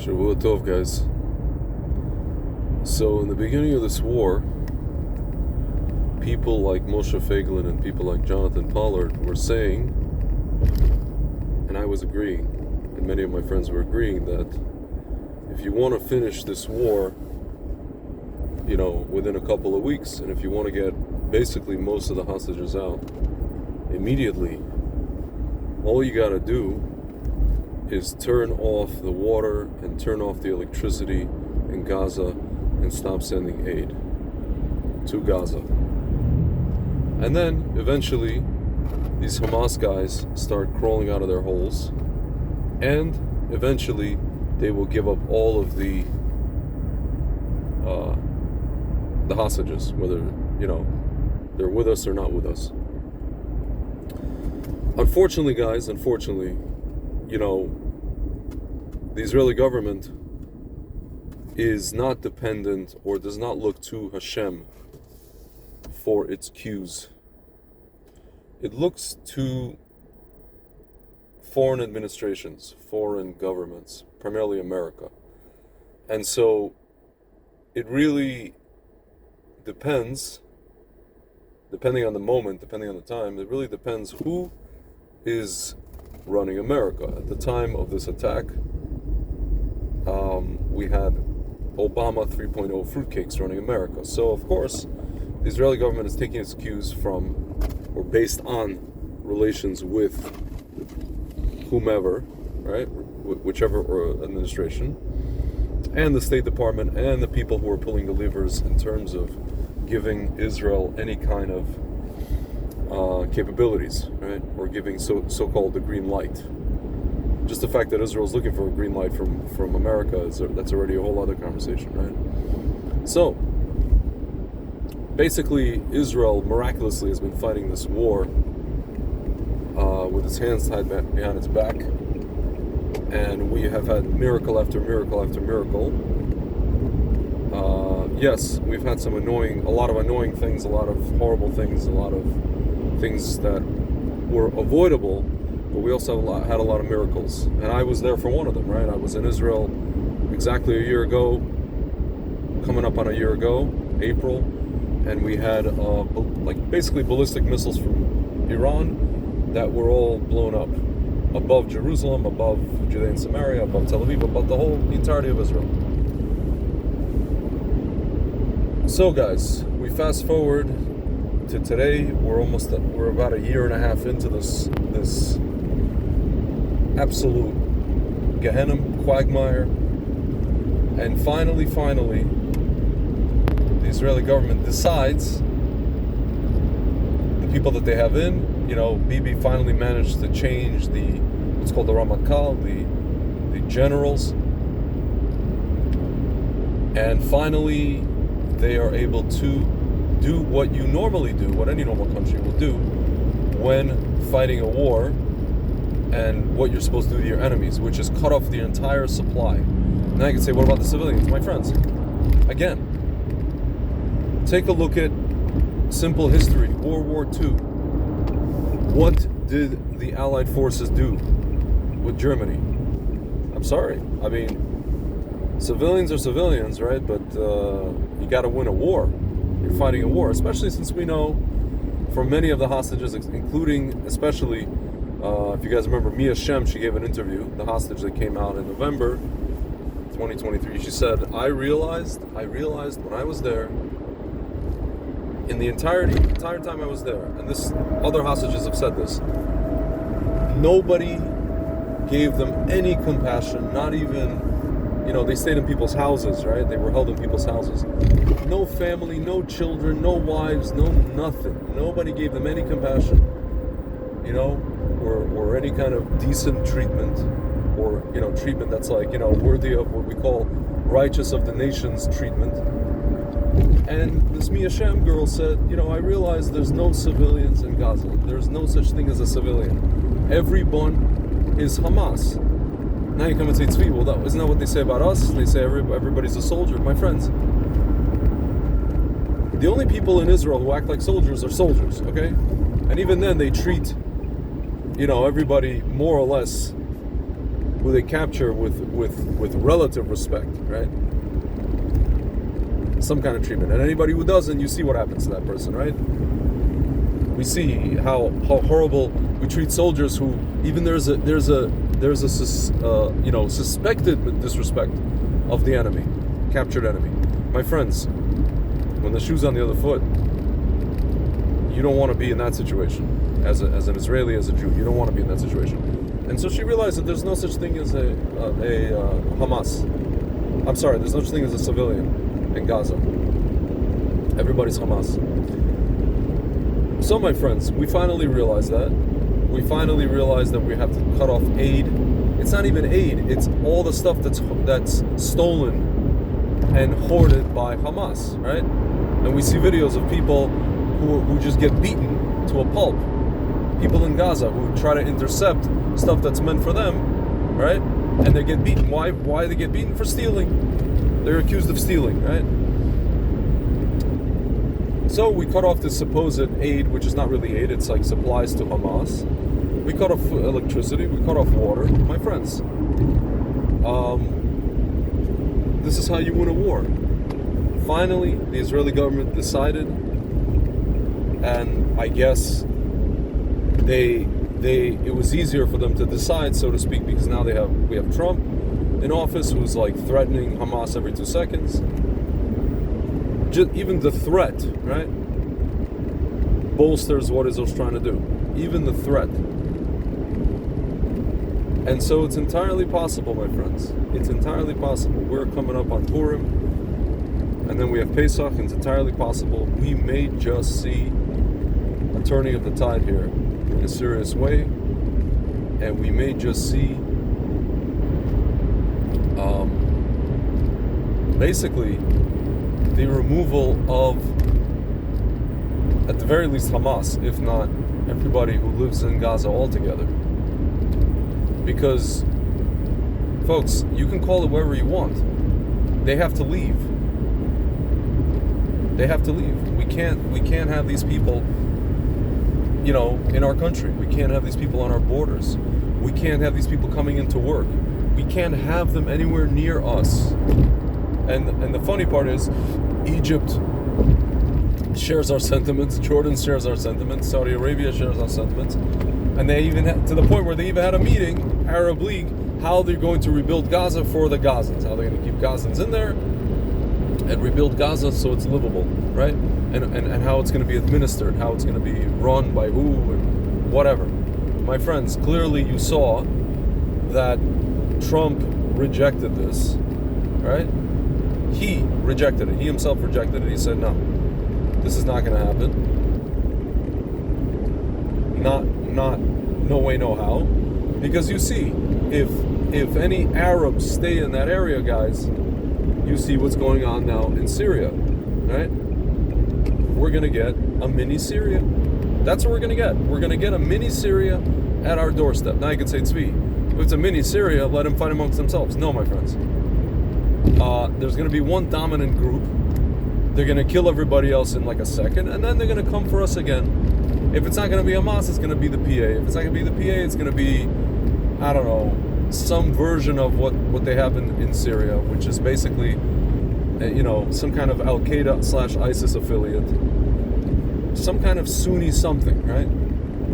Shavua Tov, guys. So in the beginning of this war, people like Moshe Feiglin and people like Jonathan Pollard were saying, and I was agreeing, and many of my friends were agreeing, that if you want to finish this war, within a couple of weeks, and if you want to get basically most of the hostages out immediately, all you got to do is turn off the water and turn off the electricity in Gaza and stop sending aid to Gaza. And then eventually these Hamas guys start crawling out of their holes, and eventually they will give up all of the hostages, whether they're with us or not with us. Unfortunately, guys, the Israeli government is not dependent or does not look to Hashem for its cues. It looks to foreign administrations, foreign governments, primarily America. And so it really depends, depending on the moment, depending on the time, it really depends who is running America. At the time of this attack, we had Obama 3.0 fruitcakes running America. So of course, the Israeli government is taking its cues from, or based on, relations with whomever, right? Whichever administration, and the State Department, and the people who are pulling the levers in terms of giving Israel any kind of capabilities, right? Or giving so-called the green light. Just the fact that Israel is looking for a green light from America, that's already a whole other conversation, right? So, basically, Israel miraculously has been fighting this war with its hands tied behind its back, and we have had miracle after miracle after miracle. Yes, we've had a lot of annoying things, a lot of horrible things, a lot of things that were avoidable, but we also had a lot of miracles. And I was there for one of them, right? I was in Israel exactly a year ago, coming up on a year ago, April, and we had basically ballistic missiles from Iran that were all blown up above Jerusalem, above Judea and Samaria, above Tel Aviv, above the entirety of Israel. So guys, we fast forward to today. We're about a year and a half into this absolute Gehenna quagmire, and finally, the Israeli government decides, the people that they have in, Bibi finally managed to change what's called the Ramatkal, the generals, and finally they are able to do what you normally do, what any normal country will do when fighting a war, and what you're supposed to do to your enemies, which is cut off the entire supply. Now you can say, what about the civilians? My friends, again, take a look at simple history. World War II. What did the Allied forces do with Germany? I'm sorry. I mean, civilians are civilians, right? But you got to win a war. You're fighting a war, especially since we know from many of the hostages, including especially, if you guys remember, Mia Shem, she gave an interview, the hostage that came out in November 2023. She said, I realized when I was there, in the entire time I was there, and other hostages have said this, nobody gave them any compassion, not even, they stayed in people's houses, right? They were held in people's houses. No family, no children, no wives, no nothing. Nobody gave them any compassion, or any kind of decent treatment, or, treatment that's worthy of what we call righteous of the nations treatment. And this Mia Shem girl said, I realize there's no civilians in Gaza. There's no such thing as a civilian. Everyone is Hamas. Now you come and say, Tzvi, well, isn't that what they say about us? They say everybody's a soldier. My friends, the only people in Israel who act like soldiers are soldiers, okay? And even then, they treat, everybody more or less who they capture with relative respect, right? Some kind of treatment. And anybody who doesn't, you see what happens to that person, right? We see how horrible we treat soldiers who, even there's a suspected disrespect of the enemy, captured enemy. My friends, when the shoe's on the other foot, you don't want to be in that situation. As an Israeli, as a Jew, you don't want to be in that situation. And so she realized that there's no such thing as a Hamas. I'm sorry, there's no such thing as a civilian in Gaza. Everybody's Hamas. So, my friends, we finally realized that. We finally realized that we have to cut off aid. It's not even aid. It's all the stuff that's stolen and hoarded by Hamas, right? And we see videos of people who just get beaten to a pulp. People in Gaza who try to intercept stuff that's meant for them, right? And they get beaten. Why they get beaten? For stealing. They're accused of stealing, right? So we cut off this supposed aid, which is not really aid, it's like supplies to Hamas. We cut off electricity, we cut off water. My friends, this is how you win a war. Finally, the Israeli government decided, and I guess it was easier for them to decide, so to speak, because now we have Trump in office who's like threatening Hamas every 2 seconds. Just even the threat, right, bolsters what Israel's trying to do. Even the threat. And so it's entirely possible, my friends. It's entirely possible. We're coming up on Purim, and then we have Pesach, and it's entirely possible we may just see a turning of the tide here in a serious way, and we may just see basically the removal of, at the very least, Hamas, if not everybody who lives in Gaza altogether. Because, folks, you can call it whatever you want. They have to leave. They have to leave. We can't have these people, in our country. We can't have these people on our borders. We can't have these people coming into work. We can't have them anywhere near us. And the funny part is, Egypt shares our sentiments, Jordan shares our sentiments, Saudi Arabia shares our sentiments, and they even to the point where they even had a meeting, Arab League, how they're going to rebuild Gaza for the Gazans, how they're going to keep Gazans in there and rebuild Gaza so it's livable, right? And how it's going to be administered, how it's going to be run by who and whatever. My friends, clearly you saw that Trump rejected this, right? He rejected it. He himself rejected it. He said, no, this is not going to happen. No way, no how. Because you see, if any Arabs stay in that area, guys, you see what's going on now in Syria, right? We're going to get a mini Syria. That's what we're going to get. We're going to get a mini Syria at our doorstep. Now you can say, Tzvi, if it's a mini Syria, let them fight amongst themselves. No, my friends. There's going to be one dominant group. They're going to kill everybody else in like a second, and then they're going to come for us again. If it's not going to be Hamas, it's going to be the PA. If it's not going to be the PA, it's going to be, I don't know, some version of what they have in Syria, which is basically, some kind of Al-Qaeda/ISIS affiliate. Some kind of Sunni something, right?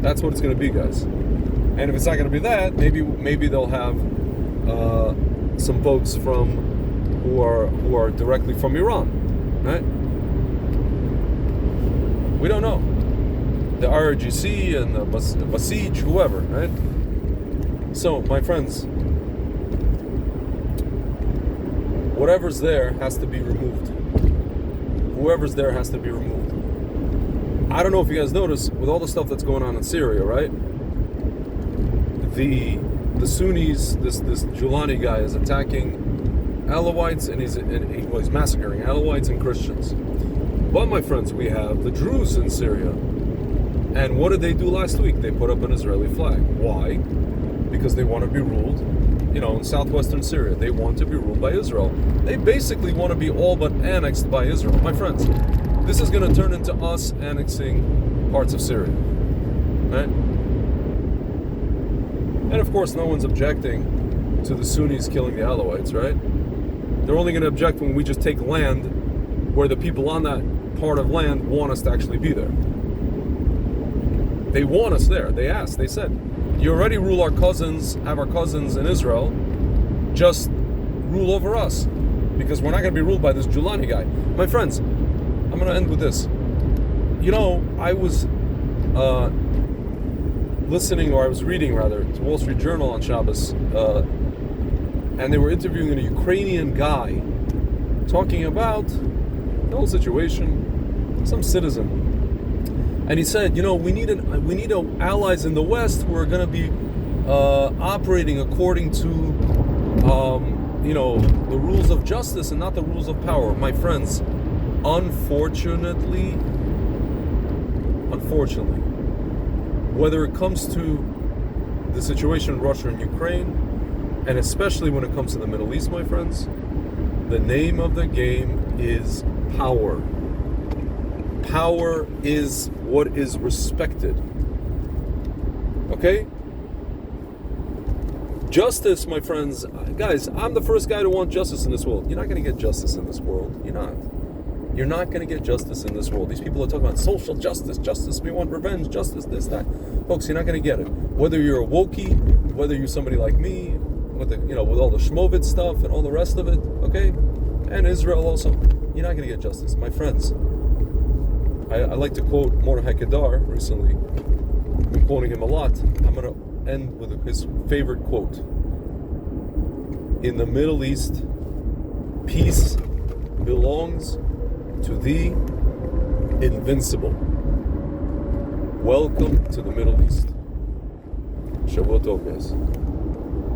That's what it's going to be, guys. And if it's not going to be that, maybe they'll have some folks who are directly from Iran, right? We don't know. The IRGC and the Basij, whoever, right? So, my friends, whatever's there has to be removed. Whoever's there has to be removed. I don't know if you guys notice, with all the stuff that's going on in Syria, right? The Sunnis, this Julani guy is attacking Alawites, and he's massacring Alawites and Christians. But, my friends, we have the Druze in Syria. And what did they do last week? They put up an Israeli flag. Why? Because they want to be ruled, in southwestern Syria. They want to be ruled by Israel. They basically want to be all but annexed by Israel. My friends, this is going to turn into us annexing parts of Syria. Right? And of course, no one's objecting to the Sunnis killing the Alawites, right? They're only going to object when we just take land where the people on that part of land want us to actually be there. They want us there. They asked. They said, you already rule our cousins, have our cousins in Israel, just rule over us, because we're not going to be ruled by this Julani guy. My friends, I'm going to end with this. You know, I was listening, or I was reading rather, to Wall Street Journal on Shabbos, and they were interviewing a Ukrainian guy talking about the whole situation, some citizen. And he said, you know, we need allies in the West who are going to be operating according to, you know, the rules of justice and not the rules of power. My friends, unfortunately, whether it comes to the situation in Russia and Ukraine, and especially when it comes to the Middle East, my friends, the name of the game is power. Power is what is respected. Okay? Justice, my friends, guys, I'm the first guy to want justice in this world. You're not going to get justice in this world. You're not. You're not going to get justice in this world. These people are talking about social justice, we want revenge, justice, this, that. Folks, you're not going to get it. Whether you're a wokey, whether you're somebody like me, with all the Shmovitz stuff and all the rest of it, okay? And Israel also, you're not going to get justice. My friends, I like to quote Mordechai Kedar recently. I've been quoting him a lot. I'm going to end with his favorite quote. In the Middle East, peace belongs to the invincible. Welcome to the Middle East. Shavua Tov, guys.